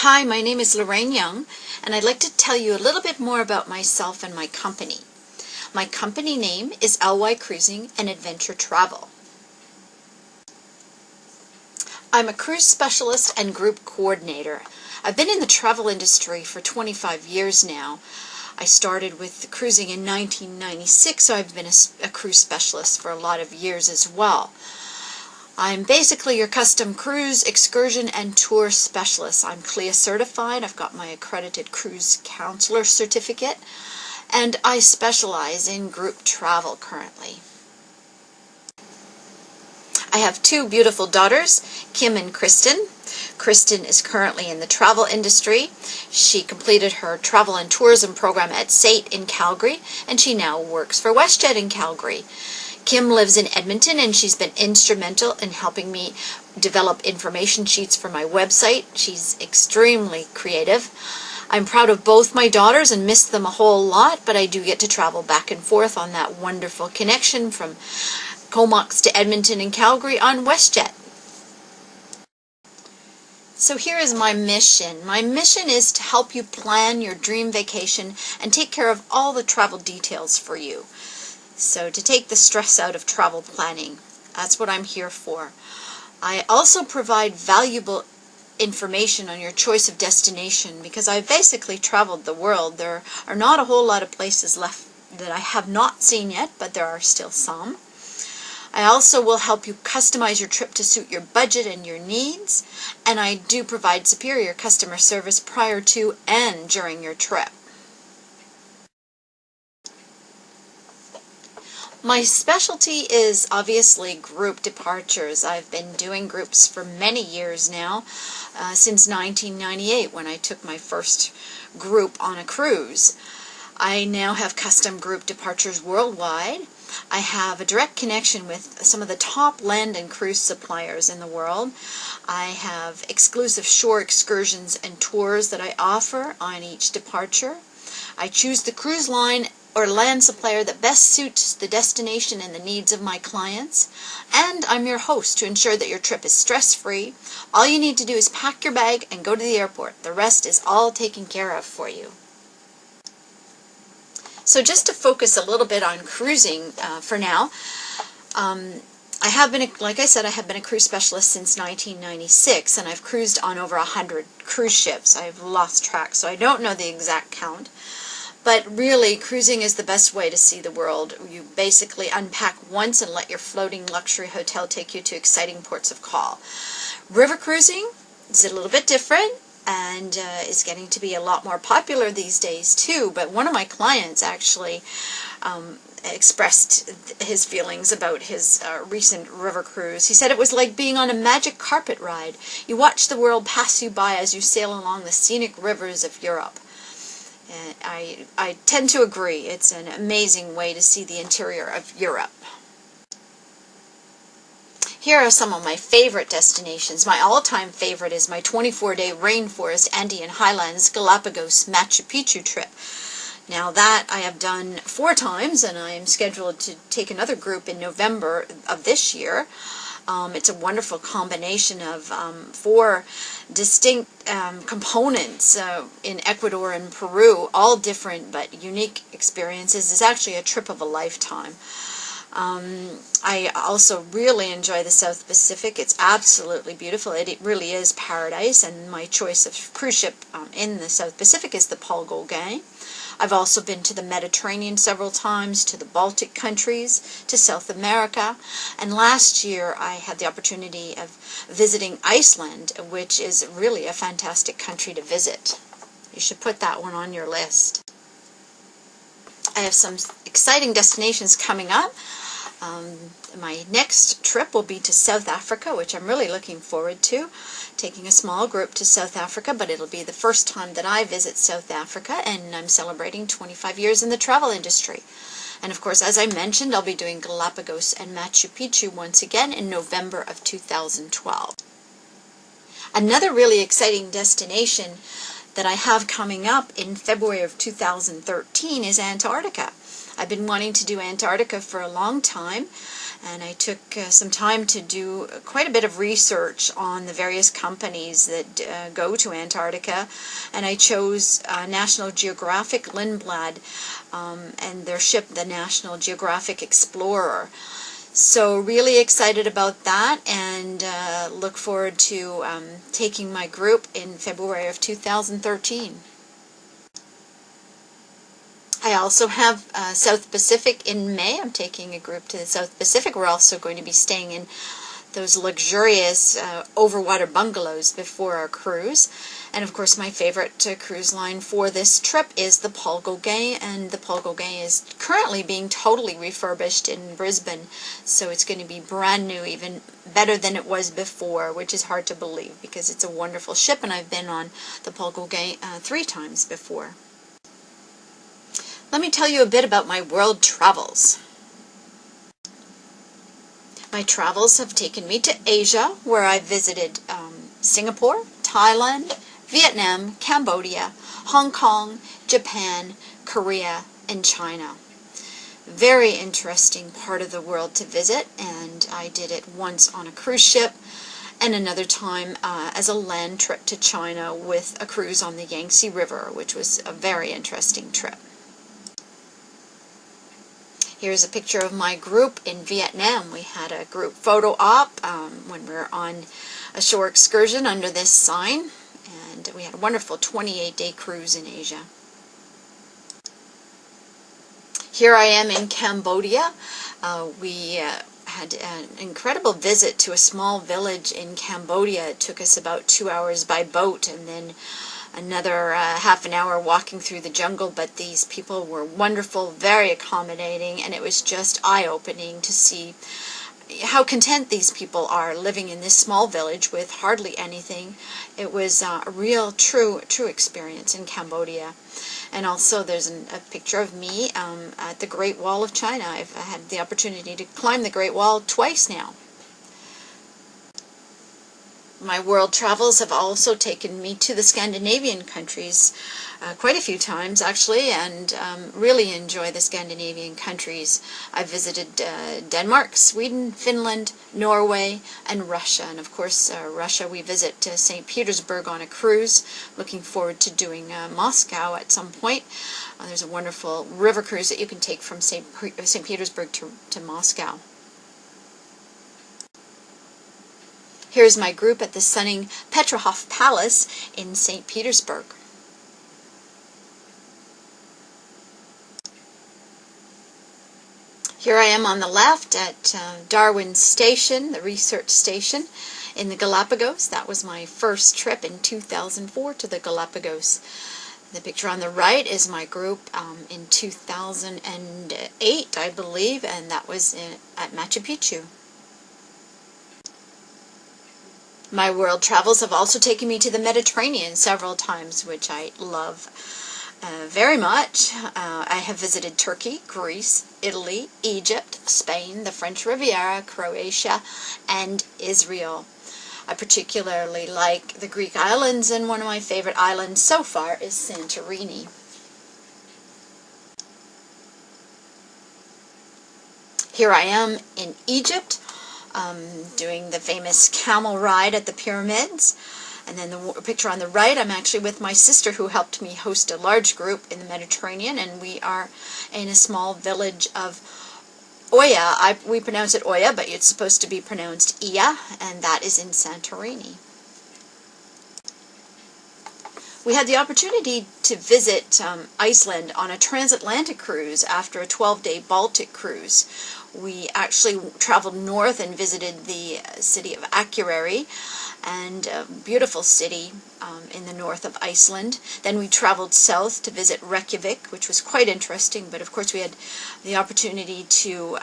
Hi, my name is Lorraine Young, and I'd like to tell you a little bit more about myself and my company. My company name is LY Cruising and Adventure Travel. I'm a cruise specialist and group coordinator. I've been in the travel industry for 25 years now. I started with cruising in 1996, so I've been a cruise specialist for a lot of years as well. I'm basically your custom cruise, excursion, and tour specialist. I'm CLIA certified. I've got my accredited cruise counselor certificate, and I specialize in group travel currently. I have two beautiful daughters, Kim and Kristen. Kristen is currently in the travel industry. She completed her travel and tourism program at SAIT in Calgary, and she now works for WestJet in Calgary. Kim lives in Edmonton, and she's been instrumental in helping me develop information sheets for my website. She's extremely creative. I'm proud of both my daughters and miss them a whole lot, but I do get to travel back and forth on that wonderful connection from Comox to Edmonton and Calgary on WestJet. So here is my mission. My mission is to help you plan your dream vacation and take care of all the travel details for you. So to take the stress out of travel planning, that's what I'm here for. I also provide valuable information on your choice of destination because I've basically traveled the world. There are not a whole lot of places left that I have not seen yet, but there are still some. I also will help you customize your trip to suit your budget and your needs, and I do provide superior customer service prior to and during your trip. My specialty is obviously group departures. I've been doing groups for many years now, since 1998 when I took my first group on a cruise. I now have custom group departures worldwide. I have a direct connection with some of the top land and cruise suppliers in the world. I have exclusive shore excursions and tours that I offer on each departure. I choose the cruise line or land supplier that best suits the destination and the needs of my clients. And I'm your host to ensure that your trip is stress-free. All you need to do is pack your bag and go to the airport. The rest is all taken care of for you. So just to focus a little bit on cruising for now, I have been, like I said, I have been a cruise specialist since 1996, and I've cruised on over 100 cruise ships. I've lost track, so I don't know the exact count. But really, cruising is the best way to see the world. You basically unpack once and let your floating luxury hotel take you to exciting ports of call. River cruising is a little bit different and is getting to be a lot more popular these days too. But one of my clients actually expressed his feelings about his recent river cruise. He said it was like being on a magic carpet ride. You watch the world pass you by as you sail along the scenic rivers of Europe. And I tend to agree. It's an amazing way to see the interior of Europe. Here are some of my favorite destinations. My all-time favorite is my 24-day rainforest Andean Highlands Galapagos Machu Picchu trip. Now that I have done 4 times, and I am scheduled to take another group in November of this year. It's a wonderful combination of 4 distinct components in Ecuador and Peru, all different but unique experiences. It's actually a trip of a lifetime. I also really enjoy the South Pacific. It's absolutely beautiful. It really is paradise, and my choice of cruise ship in the South Pacific is the Paul Gauguin. I've also been to the Mediterranean several times, to the Baltic countries, to South America, and last year I had the opportunity of visiting Iceland, which is really a fantastic country to visit. You should put that one on your list. I have some exciting destinations coming up. My next trip will be to South Africa, which I'm really looking forward to. Taking a small group to South Africa, but it'll be the first time that I visit South Africa, and I'm celebrating 25 years in the travel industry. And of course, as I mentioned, I'll be doing Galapagos and Machu Picchu once again in November of 2012. Another really exciting destination that I have coming up in February of 2013 is Antarctica. I've been wanting to do Antarctica for a long time, and I took some time to do quite a bit of research on the various companies that go to Antarctica, and I chose National Geographic Lindblad and their ship, the National Geographic Explorer. So really excited about that, and look forward to taking my group in February of 2013. I also have South Pacific in May. I'm taking a group to the South Pacific. We're also going to be staying in those luxurious overwater bungalows before our cruise. And of course my favorite cruise line for this trip is the Paul Gauguin, and the Paul Gauguin is currently being totally refurbished in Brisbane, so it's going to be brand new, even better than it was before, which is hard to believe because it's a wonderful ship, and I've been on the Paul Gauguin 3 times before. Let me tell you a bit about my world travels. My travels have taken me to Asia, where I visited Singapore, Thailand, Vietnam, Cambodia, Hong Kong, Japan, Korea, and China. Very interesting part of the world to visit, and I did it once on a cruise ship and another time as a land trip to China with a cruise on the Yangtze River, which was a very interesting trip. Here's a picture of my group in Vietnam. We had a group photo op when we were on a shore excursion under this sign, and we had a wonderful 28-day cruise in Asia. Here I am in Cambodia. We had an incredible visit to a small village in Cambodia. It took us about 2 hours by boat, and then another half an hour walking through the jungle, but these people were wonderful, very accommodating, and it was just eye-opening to see how content these people are living in this small village with hardly anything. It was a real, true experience in Cambodia. And also there's a picture of me at the Great Wall of China. I've had the opportunity to climb the Great Wall twice now. My world travels have also taken me to the Scandinavian countries quite a few times, actually, and really enjoy the Scandinavian countries. I visited Denmark, Sweden, Finland, Norway, and Russia. And of course, Russia, we visit St. Petersburg on a cruise. Looking forward to doing Moscow at some point. There's a wonderful river cruise that you can take from St. Petersburg to Moscow. Here's my group at the stunning Petrhof Palace in St. Petersburg. Here I am on the left at Darwin Station, the research station in the Galapagos. That was my first trip in 2004 to the Galapagos. The picture on the right is my group in 2008, I believe, and that was at Machu Picchu. My world travels have also taken me to the Mediterranean several times, which I love very much. I have visited Turkey, Greece, Italy, Egypt, Spain, the French Riviera, Croatia, and Israel. I particularly like the Greek islands, and one of my favorite islands so far is Santorini. Here I am in Egypt, doing the famous camel ride at the pyramids. And then the picture on the right, I'm actually with my sister who helped me host a large group in the Mediterranean, and we are in a small village of Oya. We pronounce it Oya, but it's supposed to be pronounced Iya, and that is in Santorini. We had the opportunity to visit Iceland on a transatlantic cruise after a 12-day Baltic cruise. We actually traveled north and visited the city of Akureyri, and a beautiful city in the north of Iceland. Then we traveled south to visit Reykjavik, which was quite interesting, but of course we had the opportunity to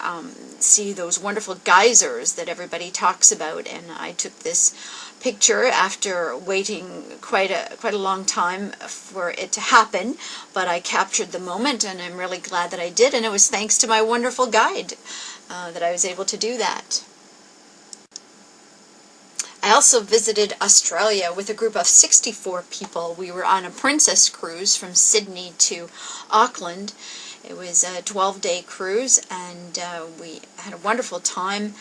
see those wonderful geysers that everybody talks about, and I took this picture after waiting quite a long time for it to happen, but I captured the moment, and I'm really glad that I did, and it was thanks to my wonderful guide that I was able to do that. I also visited Australia with a group of 64 people. We were on a princess cruise from Sydney to Auckland, It was a 12-day cruise, and we had a wonderful time.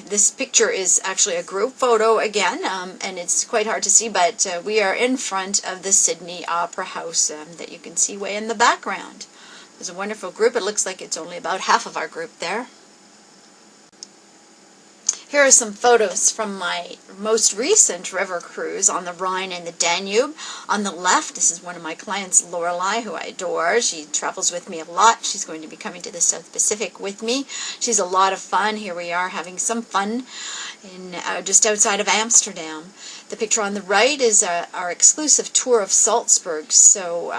This picture is actually a group photo again, and it's quite hard to see, but we are in front of the Sydney Opera House that you can see way in the background. It was a wonderful group. It looks like it's only about half of our group there. Here are some photos from my most recent river cruise on the Rhine and the Danube. On the left, this is one of my clients, Lorraine, who I adore. She travels with me a lot. She's going to be coming to the South Pacific with me. She's a lot of fun. Here we are having some fun in just outside of Amsterdam. The picture on the right is our exclusive tour of Salzburg. So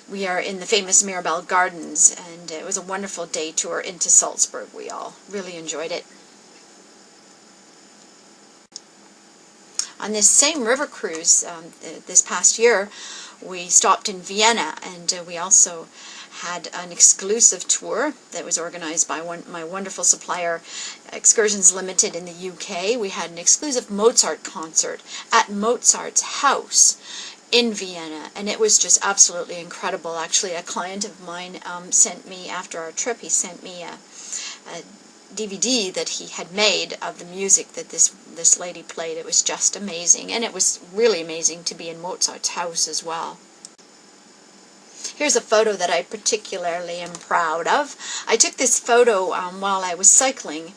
we are in the famous Mirabel Gardens, and it was a wonderful day tour into Salzburg. We all really enjoyed it. On this same river cruise this past year, we stopped in Vienna, and we also had an exclusive tour that was organized by my wonderful supplier, Excursions Limited in the UK. We had an exclusive Mozart concert at Mozart's house in Vienna, and it was just absolutely incredible. Actually, a client of mine sent me, after our trip, he sent me a DVD that he had made of the music that this lady played. It was just amazing, and it was really amazing to be in Mozart's house as well. Here's a photo that I particularly am proud of. I took this photo while I was cycling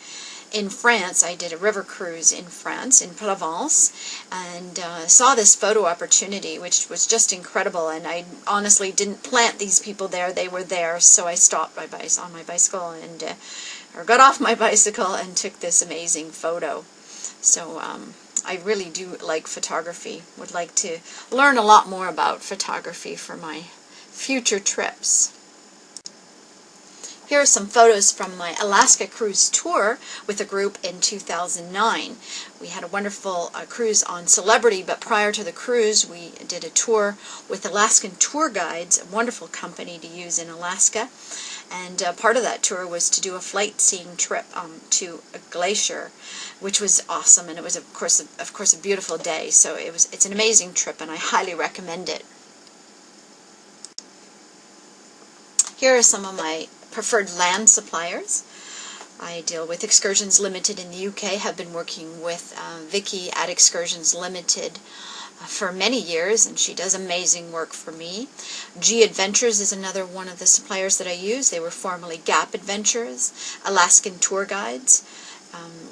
in France. I did a river cruise in France, in Provence, and saw this photo opportunity, which was just incredible, and I honestly didn't plant these people there. They were there, so I stopped on my bicycle and or got off my bicycle and took this amazing photo. So I really do like photography. Would like to learn a lot more about photography for my future trips. Here are some photos from my Alaska cruise tour with a group in 2009. We had a wonderful cruise on Celebrity, but prior to the cruise we did a tour with Alaskan Tour Guides, a wonderful company to use in Alaska. And part of that tour was to do a flight seeing trip to a glacier, which was awesome, and it was of course a beautiful day. So it's an amazing trip, and I highly recommend it. Here are some of my preferred land suppliers. I deal with Excursions Limited in the UK, have been working with Vicky at Excursions Limited for many years, and she does amazing work for me. G Adventures is another one of the suppliers that I use. They were formerly Gap Adventures. Alaskan Tour Guides,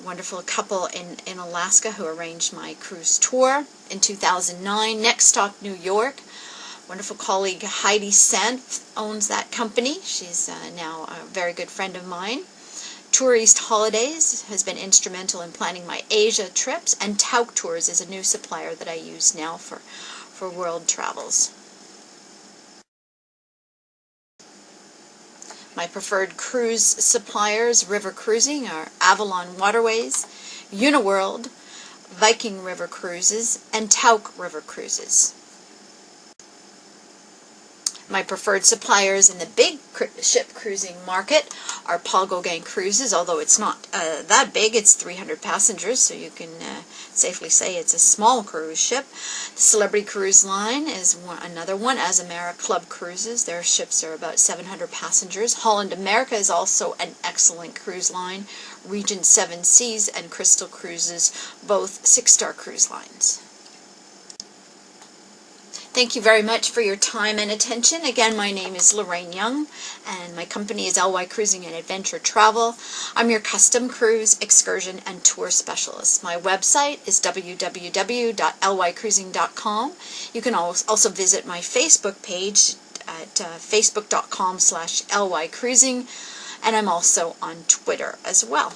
wonderful couple in Alaska who arranged my cruise tour in 2009. Next Stop New York. Wonderful colleague Heidi Sant owns that company. She's now a very good friend of mine. Tour East Holidays has been instrumental in planning my Asia trips, and Tauk Tours is a new supplier that I use now for world travels. My preferred cruise suppliers, river cruising, are Avalon Waterways, Uniworld, Viking River Cruises, and Tauk River Cruises. My preferred suppliers in the big ship cruising market are Paul Gauguin Cruises, although it's not that big. It's 300 passengers, so you can safely say it's a small cruise ship. The Celebrity Cruise Line is another one. Azamara Club Cruises, their ships are about 700 passengers. Holland America is also an excellent cruise line. Regent Seven Seas and Crystal Cruises, both 6-star cruise lines. Thank you very much for your time and attention. Again, my name is Lorraine Young, and my company is LY Cruising and Adventure Travel. I'm your custom cruise, excursion, and tour specialist. My website is www.lycruising.com. You can also visit my Facebook page at facebook.com/lycruising, and I'm also on Twitter as well.